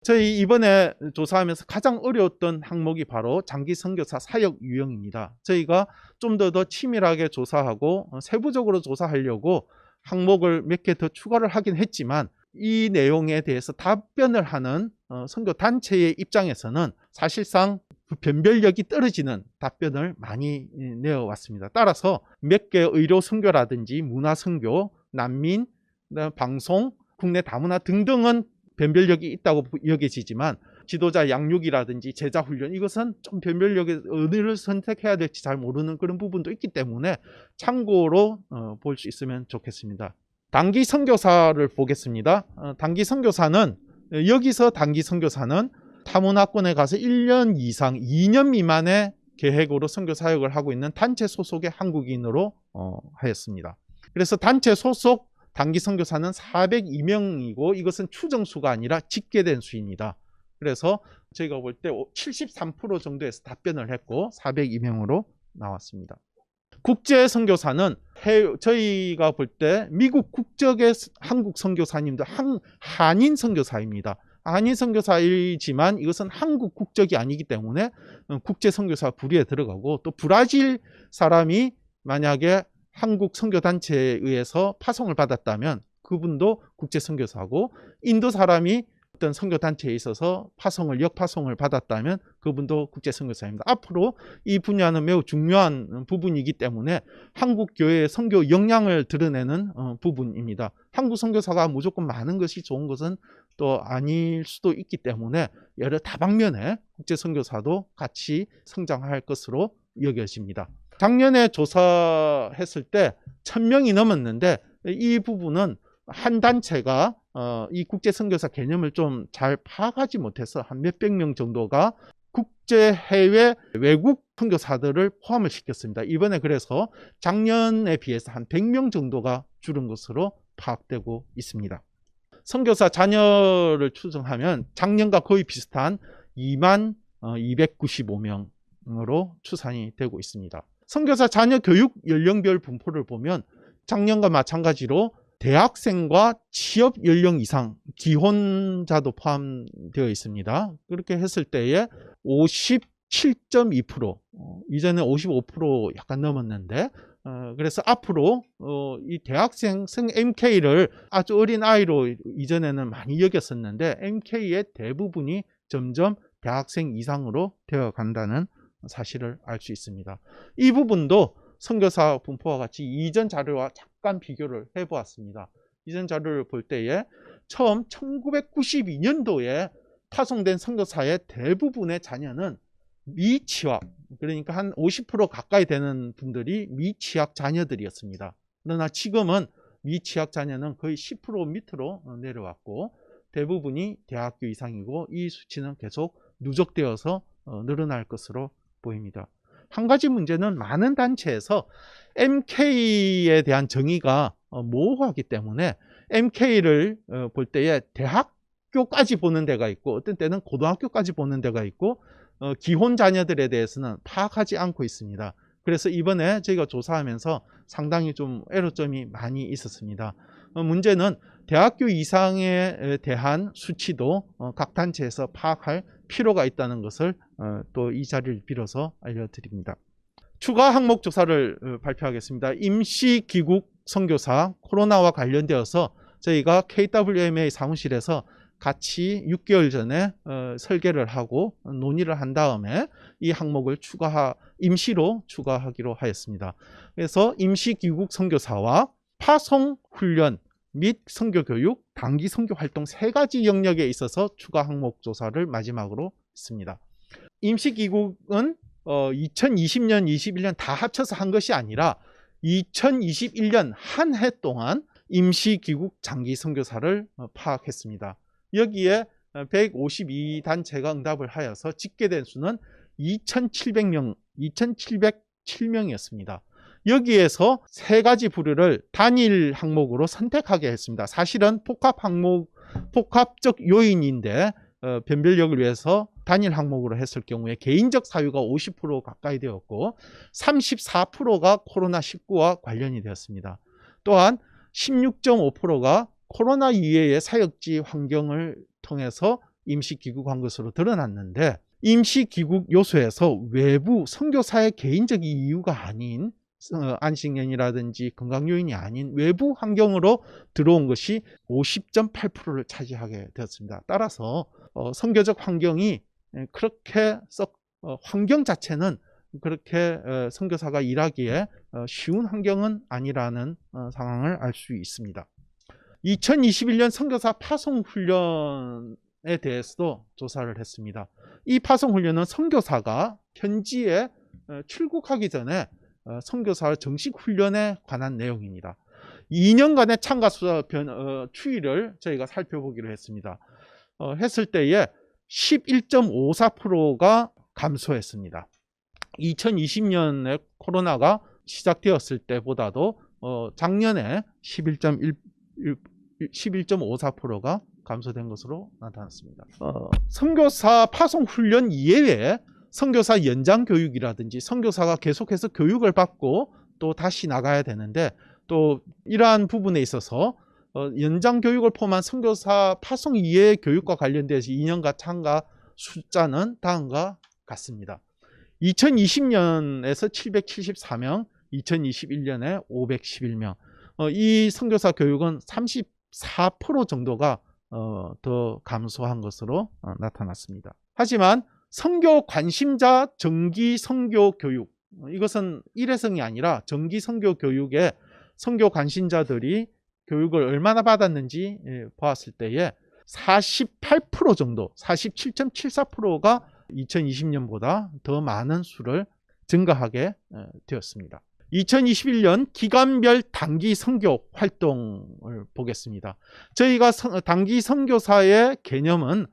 저희 이번에 조사하면서 가장 어려웠던 항목이 바로 장기 선교사 사역 유형입니다. 저희가 좀 더 치밀하게 조사하고 세부적으로 조사하려고 항목을 몇 개 더 추가를 하긴 했지만, 이 내용에 대해서 답변을 하는 선교 단체의 입장에서는 사실상 변별력이 떨어지는 답변을 많이 내어왔습니다. 따라서 몇 개 의료 선교라든지 문화 선교, 난민, 방송, 국내 다문화 등등은 변별력이 있다고 여겨지지만, 지도자 양육이라든지 제자 훈련, 이것은 좀 변별력에 어디를 선택해야 될지 잘 모르는 그런 부분도 있기 때문에 참고로 볼 수 있으면 좋겠습니다. 단기 선교사를 보겠습니다. 단기 선교사는, 여기서 단기 선교사는 타문화권에 가서 1년 이상 2년 미만의 계획으로 선교 사역을 하고 있는 단체 소속의 한국인으로 하였습니다. 그래서 단체 소속 단기 선교사는 402명이고 이것은 추정수가 아니라 집계된 수입니다. 그래서 저희가 볼 때 73% 정도에서 답변을 했고 402명으로 나왔습니다. 국제 선교사는 저희가 볼 때 미국 국적의 한국 선교사님들, 한인 선교사입니다. 한인 선교사이지만 이것은 한국 국적이 아니기 때문에 국제 선교사 부류에 들어가고, 또 브라질 사람이 만약에 한국 선교단체에 의해서 파송을 받았다면 그분도 국제 선교사고, 인도 사람이 어떤 선교단체에 있어서 역파송을 받았다면 그분도 국제 선교사입니다. 앞으로 이 분야는 매우 중요한 부분이기 때문에 한국 교회의 선교 역량을 드러내는 부분입니다. 한국 선교사가 무조건 많은 것이 좋은 것은 또 아닐 수도 있기 때문에 여러 다방면의 국제 선교사도 같이 성장할 것으로 여겨집니다. 작년에 조사했을 때 1000명이 넘었는데, 이 부분은 한 단체가 이 국제 선교사 개념을 좀 잘 파악하지 못해서 한 몇백 명 정도가 국제 해외 외국 선교사들을 포함을 시켰습니다. 이번에 그래서 작년에 비해서 한 100명 정도가 줄은 것으로 파악되고 있습니다. 선교사 자녀를 추정하면 작년과 거의 비슷한 2295명으로 추산이 되고 있습니다. 선교사 자녀 교육 연령별 분포를 보면 작년과 마찬가지로 대학생과 취업 연령 이상 기혼자도 포함되어 있습니다. 그렇게 했을 때에 57.2%, 이전에 55% 약간 넘었는데, 그래서 앞으로 이 대학생 MK를 아주 어린 아이로 이전에는 많이 여겼었는데, MK의 대부분이 점점 대학생 이상으로 되어 간다는 사실을 알 수 있습니다. 이 부분도 선교사 분포와 같이 이전 자료와 잠깐 비교를 해보았습니다. 이전 자료를 볼 때에 처음 1992년도에 파송된 선교사의 대부분의 자녀는 미취학, 그러니까 한 50% 가까이 되는 분들이 미취학 자녀들이었습니다. 그러나 지금은 미취학 자녀는 거의 10% 밑으로 내려왔고 대부분이 대학교 이상이고, 이 수치는 계속 누적되어서 늘어날 것으로 보입니다. 한 가지 문제는 많은 단체에서 MK에 대한 정의가 모호하기 때문에 MK를 볼 때에 대학교까지 보는 데가 있고, 어떤 때는 고등학교까지 보는 데가 있고, 기혼 자녀들에 대해서는 파악하지 않고 있습니다. 그래서 이번에 저희가 조사하면서 상당히 좀 애로점이 많이 있었습니다. 문제는 대학교 이상에 대한 수치도 각 단체에서 파악할 필요가 있다는 것을 또 이 자리를 빌어서 알려드립니다. 추가 항목 조사를 발표하겠습니다. 임시 귀국 선교사, 코로나와 관련되어서 저희가 KWMA 사무실에서 같이 6개월 전에 설계를 하고 논의를 한 다음에 이 항목을 임시로 추가하기로 하였습니다. 그래서 임시 귀국 선교사와 파송 훈련 및 선교교육, 단기 선교 활동 3가지 영역에 있어서 추가 항목 조사를 마지막으로 했습니다. 임시 귀국은 2020년, 21년 다 합쳐서 한 것이 아니라 2021년 한 해 동안 임시 귀국 장기 선교사를 파악했습니다. 여기에 152단체가 응답을 하여서 집계된 수는 2,707명이었습니다. 여기에서 3가지 부류를 단일 항목으로 선택하게 했습니다. 사실은 복합적 요인인데 변별력을 위해서 단일 항목으로 했을 경우에 개인적 사유가 50% 가까이 되었고 34%가 코로나19와 관련이 되었습니다. 또한 16.5%가 코로나 이외의 사역지 환경을 통해서 임시 귀국한 것으로 드러났는데, 임시 귀국 요소에서 외부 선교사의 개인적인 이유가 아닌 안식년이라든지 건강 요인이 아닌 외부 환경으로 들어온 것이 50.8%를 차지하게 되었습니다. 따라서 선교적 환경이 그렇게 환경 자체는 그렇게 선교사가 일하기에 쉬운 환경은 아니라는 상황을 알 수 있습니다. 2021년 선교사 파송훈련에 대해서도 조사를 했습니다. 이 파송훈련은 선교사가 현지에 출국하기 전에 선교사 정식 훈련에 관한 내용입니다. 2년간의 참가자 추이를 저희가 살펴보기로 했습니다. 했을 때에 11.54%가 감소했습니다. 2020년에 코로나가 시작되었을 때보다도 작년에 11.54%가 감소된 것으로 나타났습니다. 선교사 파송 훈련 이외에 선교사 연장 교육이라든지 선교사가 계속해서 교육을 받고 또 다시 나가야 되는데, 또 이러한 부분에 있어서 연장 교육을 포함한 선교사 파송 이외의 교육과 관련돼서 2년간 참가 숫자는 다음과 같습니다. 2020년에서 774명, 2021년에 511명. 이 선교사 교육은 34% 정도가 더 감소한 것으로 나타났습니다. 하지만 선교 관심자 정기 선교 교육, 이것은 일회성이 아니라 정기 선교 교육에 선교 관심자들이 교육을 얼마나 받았는지 보았을 때에 48% 정도, 47.74%가 2020년보다 더 많은 수를 증가하게 되었습니다. 2021년 기간별 단기 선교 활동을 보겠습니다. 저희가 단기 선교사의 개념은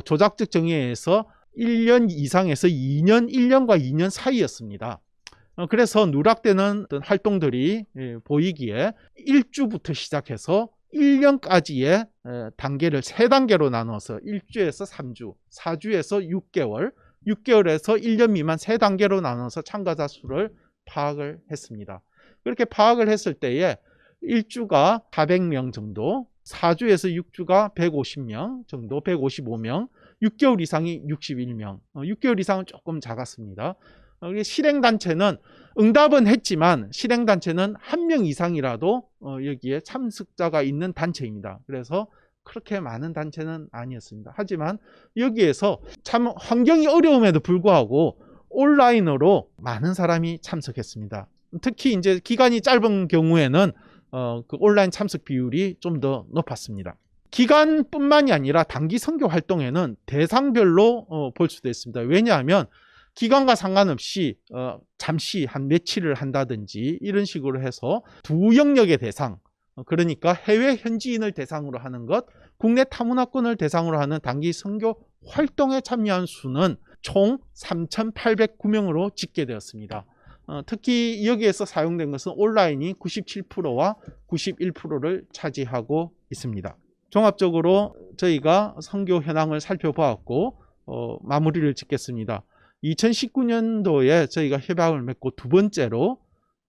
조작적 정의에서 1년 이상에서 2년, 1년과 2년 사이였습니다. 그래서 누락되는 어떤 활동들이 보이기에 1주부터 시작해서 1년까지의 단계를 3단계로 나눠서 1주에서 3주, 4주에서 6개월, 6개월에서 1년 미만 3단계로 나눠서 참가자 수를 파악을 했습니다. 그렇게 파악을 했을 때에 1주가 400명 정도, 4주에서 6주가 150명 정도, 155명, 6개월 이상이 61명, 6개월 이상은 조금 작았습니다. 실행단체는 응답은 했지만 실행단체는 1명 이상이라도 여기에 참석자가 있는 단체입니다. 그래서 그렇게 많은 단체는 아니었습니다. 하지만 여기에서 참 환경이 어려움에도 불구하고 온라인으로 많은 사람이 참석했습니다. 특히 이제 기간이 짧은 경우에는 그 온라인 참석 비율이 좀 더 높았습니다. 기간뿐만이 아니라 단기 선교 활동에는 대상별로 볼 수도 있습니다. 왜냐하면 기간과 상관없이 잠시 한 며칠을 한다든지 이런 식으로 해서 두 영역의 대상, 그러니까 해외 현지인을 대상으로 하는 것, 국내 타문화권을 대상으로 하는 단기 선교 활동에 참여한 수는 총 3,809명으로 집계되었습니다. 특히 여기에서 사용된 것은 온라인이 97%와 91%를 차지하고 있습니다. 종합적으로 저희가 선교 현황을 살펴보았고 마무리를 짓겠습니다. 2019년도에 저희가 협약을 맺고 두 번째로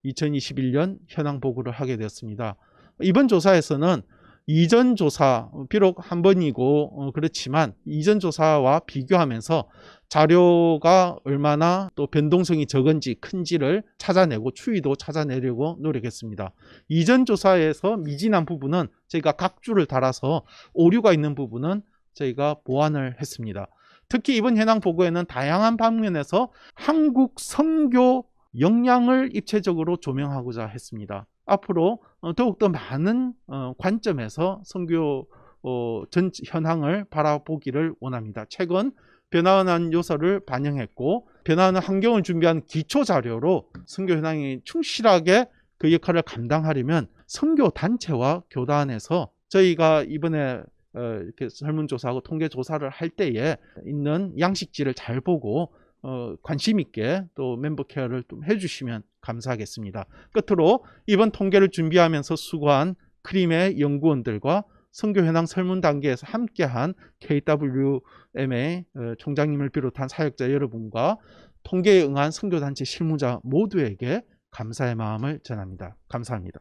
2021년 현황 보고를 하게 되었습니다. 이번 조사에서는 이전 조사, 비록 한 번이고 그렇지만 이전 조사와 비교하면서 자료가 얼마나 또 변동성이 적은지 큰지를 찾아내고 추이도 찾아내려고 노력했습니다. 이전 조사에서 미진한 부분은 저희가 각 줄을 달아서 오류가 있는 부분은 저희가 보완을 했습니다. 특히 이번 현황 보고에는 다양한 방면에서 한국 선교 역량을 입체적으로 조명하고자 했습니다. 앞으로 더욱더 많은 관점에서 선교 전 현황을 바라보기를 원합니다. 최근 변화한 요소를 반영했고 변화하는 환경을 준비한 기초 자료로 선교 현황이 충실하게 그 역할을 감당하려면 선교 단체와 교단에서 저희가 이번에 이렇게 설문조사하고 통계조사를 할 때에 있는 양식지를 잘 보고 관심 있게 또 멤버 케어를 좀 해주시면 감사하겠습니다. 끝으로 이번 통계를 준비하면서 수고한 크림의 연구원들과 선교 현황 설문 단계에서 함께한 KWMA 총장님을 비롯한 사역자 여러분과 통계에 응한 선교단체 실무자 모두에게 감사의 마음을 전합니다. 감사합니다.